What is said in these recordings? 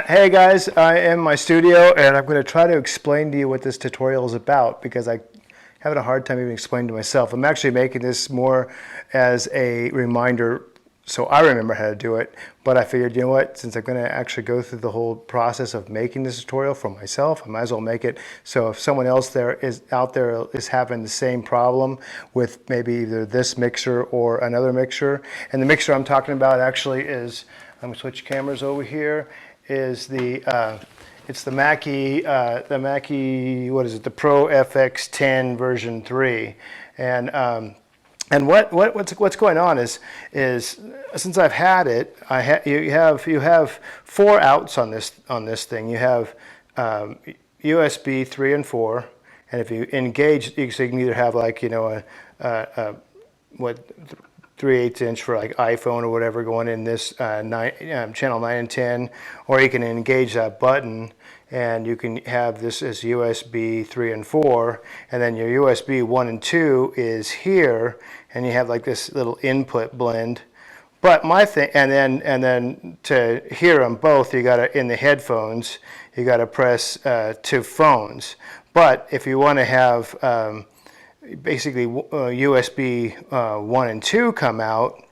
Hey guys, I am in my studio and I'm going to try to explain to you what this tutorial is about because I'm having a hard time even explaining to myself. I'm actually making this more as a reminder so I remember how to do it, but I figured, you know what, since I'm going to actually go through the whole process of making this tutorial for myself, I might as well make it so if someone else out there is having the same problem with maybe either this mixer or another mixer, and the mixer I'm talking about actually is, I'm going to switch cameras over here, is it's the Mackie, what is it, the ProFX10 version 3, and what's going on is since I've had it, you have 4 outs on this thing. You have USB 3 and 4, and if you engage, so you can either have like, you know, a 3/8 inch for like iPhone or whatever going in this channel 9 and 10, or you can engage that button and you can have this as USB 3 and 4, and then your USB 1 and 2 is here, and you have like this little input blend. But my thing, and then to hear them both, you gotta, in the headphones, you gotta press to phones. But if you want to have basically USB 1 and 2 come out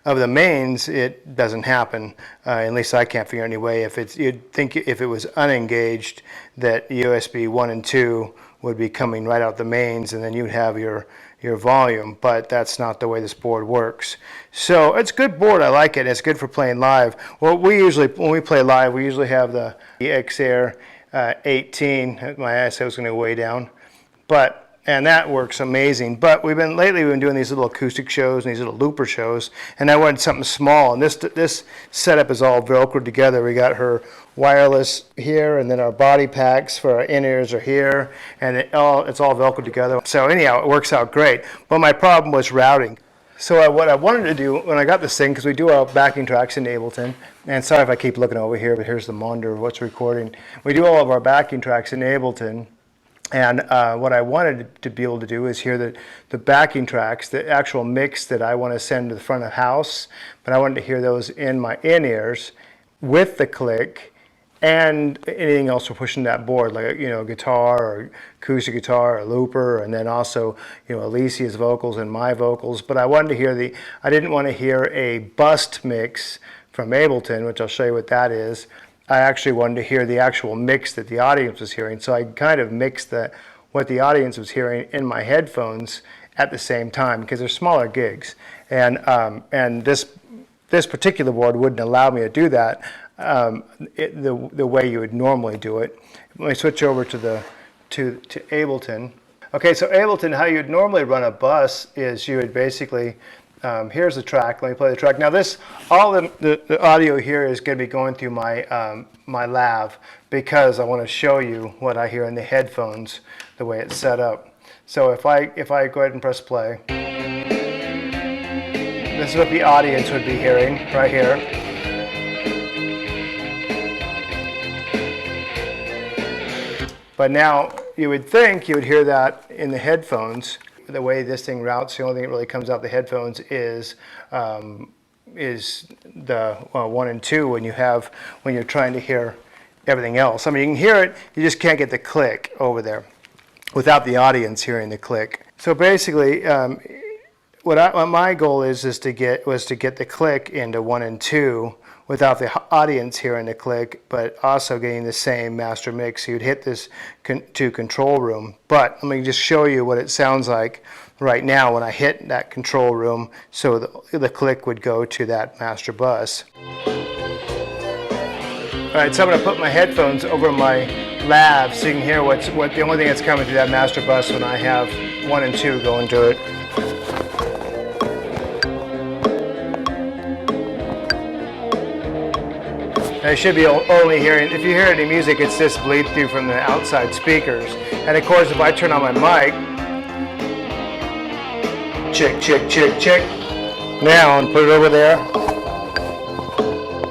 of the mains, it doesn't happen. At least I can't figure any way. You'd think if it was unengaged that USB 1 and 2 would be coming right out the mains, and then you'd have your volume. But that's not the way this board works. So it's a good board. I like it. It's good for playing live. Well, when we play live, we usually have the X-Air 18. My ass was going to go way down, and that works amazing. But lately we've been doing these little acoustic shows and these little looper shows, and I wanted something small, and this setup is all velcroed together. We got her wireless here, and then our body packs for our in-ears are here, and it's all velcroed together. So anyhow, it works out great. But my problem was routing. So what I wanted to do when I got this thing, because we do our backing tracks in Ableton, and sorry if I keep looking over here, but here's the monitor of what's recording. We do all of our backing tracks in Ableton. And what I wanted to be able to do is hear the backing tracks, the actual mix that I want to send to the front of the house, but I wanted to hear those in my in-ears with the click and anything else we're pushing that board, like, you know, guitar or acoustic guitar or looper, and then also, you know, Alicia's vocals and my vocals. But I wanted to hear I didn't want to hear a bust mix from Ableton, which I'll show you what that is. I actually wanted to hear the actual mix that the audience was hearing. So I kind of mixed what the audience was hearing in my headphones at the same time, because they're smaller gigs. And this particular board wouldn't allow me to do that the way you would normally do it. Let me switch over to Ableton. Okay, so Ableton, how you'd normally run a bus is you would basically, here's the track. Let me play the track. Now all the audio here is going to be going through my my lav, because I want to show you what I hear in the headphones, the way it's set up. So if I go ahead and press play, this is what the audience would be hearing right here. But now you would think you would hear that in the headphones. The way this thing routes, the only thing that really comes out the headphones is the 1 and 2 when you're trying to hear everything else. I mean, you can hear it, you just can't get the click over there without the audience hearing the click. So basically, what my goal was to get the click into 1 and 2 without the audience hearing the click, but also getting the same master mix. So you'd hit this to control room. But let me just show you what it sounds like right now when I hit that control room, so the click would go to that master bus. All right, so I'm going to put my headphones over my lav so you can hear what the only thing that's coming through that master bus when I have 1 and 2 going to it. I should be only hearing, if you hear any music, it's this bleed through from the outside speakers. And of course, if I turn on my mic, check, check, check, check, now, and put it over there,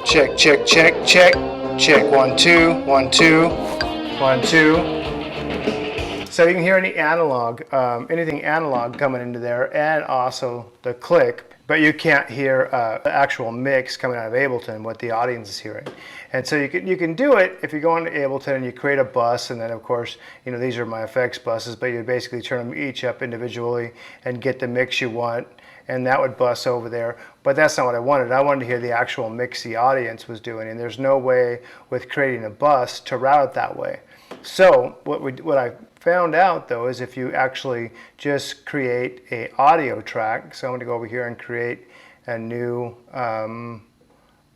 check, check, check, check, check, 1, 2, 1, 2, 1, 2. So you can hear any analog, anything analog coming into there, and also the click. But you can't hear the actual mix coming out of Ableton, what the audience is hearing. And so you can do it if you go into Ableton and you create a bus, and then of course, you know, these are my effects buses, but you basically turn them each up individually and get the mix you want, and that would bus over there. But that's not what I wanted. I wanted to hear the actual mix the audience was doing, and there's no way with creating a bus to route it that way. So what I found out though is if you actually just create a audio track, so I'm going to go over here and create a new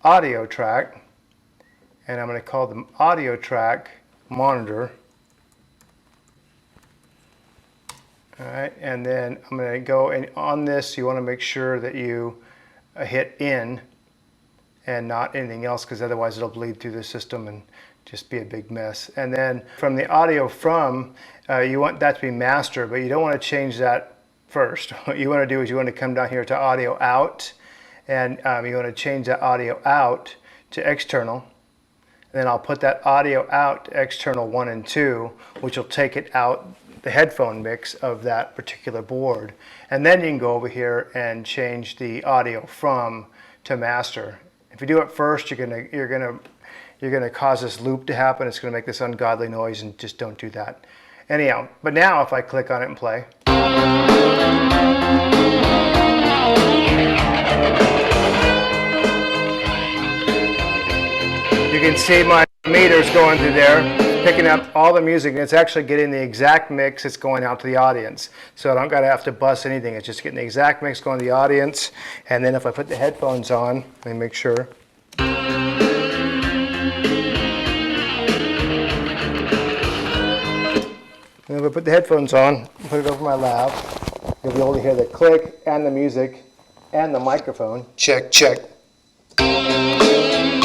audio track, and I'm going to call the audio track Monitor. All right, and then I'm going to go, and on this you want to make sure that you hit in and not anything else, because otherwise it'll bleed through the system and just be a big mess. And then from the audio from, you want that to be master, but you don't want to change that first. What you want to do is you want to come down here to audio out, and you want to change that audio out to external. And then I'll put that audio out to external 1 and 2, which will take it out the headphone mix of that particular board. And then you can go over here and change the audio from to master. If you do it first, you're gonna cause this loop to happen. It's gonna make this ungodly noise, and just don't do that. Anyhow, but now if I click on it and play, you can see my meter's going through there, picking up all the music, and it's actually getting the exact mix that's going out to the audience. So I don't gotta have to bus anything. It's just getting the exact mix going to the audience. And then if I put the headphones on, let me make sure. And if I put the headphones on, put it over my lap, you'll be able to hear the click and the music and the microphone. Check, check.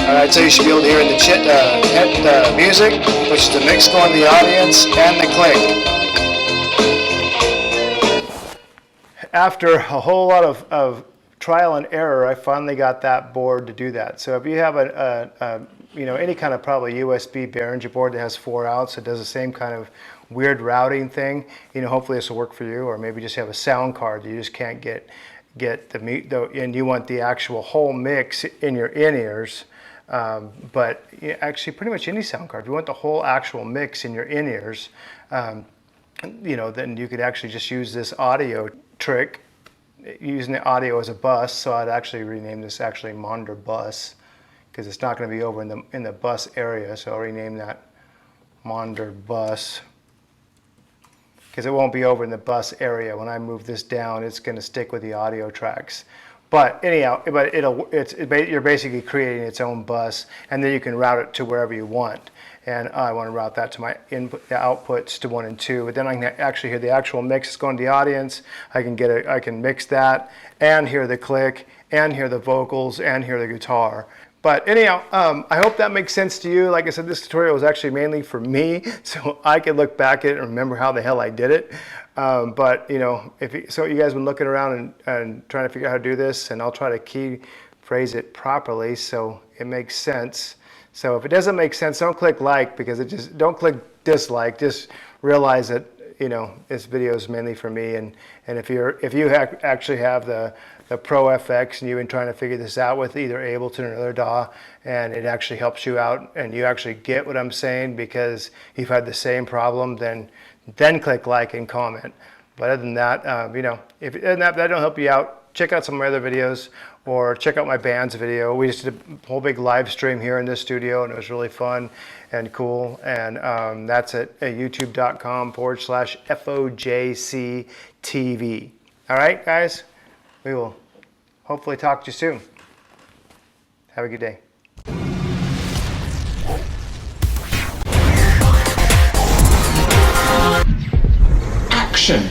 Alright, so you should be able to hear the music, which is the mix going to the audience, and the click. After a whole lot of trial and error, I finally got that board to do that. So if you have you know, any kind of probably USB Behringer board that has 4 outs, it does the same kind of weird routing thing, you know, hopefully this will work for you. Or maybe just have a sound card that you just can't get and you want the actual whole mix in your in-ears. But actually pretty much any sound card, if you want the whole actual mix in your in-ears, you know, then you could actually just use this audio trick, using the audio as a bus. So I'd actually rename this actually Monitor Bus, because it's not going to be over in the bus area. So I'll rename that Monitor Bus, because it won't be over in the bus area. When I move this down, it's going to stick with the audio tracks. But anyhow, you're basically creating its own bus, and then you can route it to wherever you want. And I want to route that to my input, the outputs to 1 and 2. But then I can actually hear the actual mix that's going to the audience. I can mix that and hear the click and hear the vocals and hear the guitar. But anyhow, I hope that makes sense to you. Like I said, this tutorial was actually mainly for me, so I could look back at it and remember how the hell I did it. But you know, so you guys been looking around and trying to figure out how to do this, and I'll try to key phrase it properly so it makes sense. So if it doesn't make sense, don't click like, because don't click dislike. Just realize that, you know, this video is mainly for me. And if you actually have the ProFX and you've been trying to figure this out with either Ableton or another DAW, and it actually helps you out and you actually get what I'm saying because you've had the same problem, then click like and comment. But other than that, you know, if that don't help you out, check out some of my other videos, or check out my band's video. We just did a whole big live stream here in this studio, and it was really fun and cool. And that's at youtube.com/FOJCTV. All right, guys, we will hopefully talk to you soon. Have a good day. Action.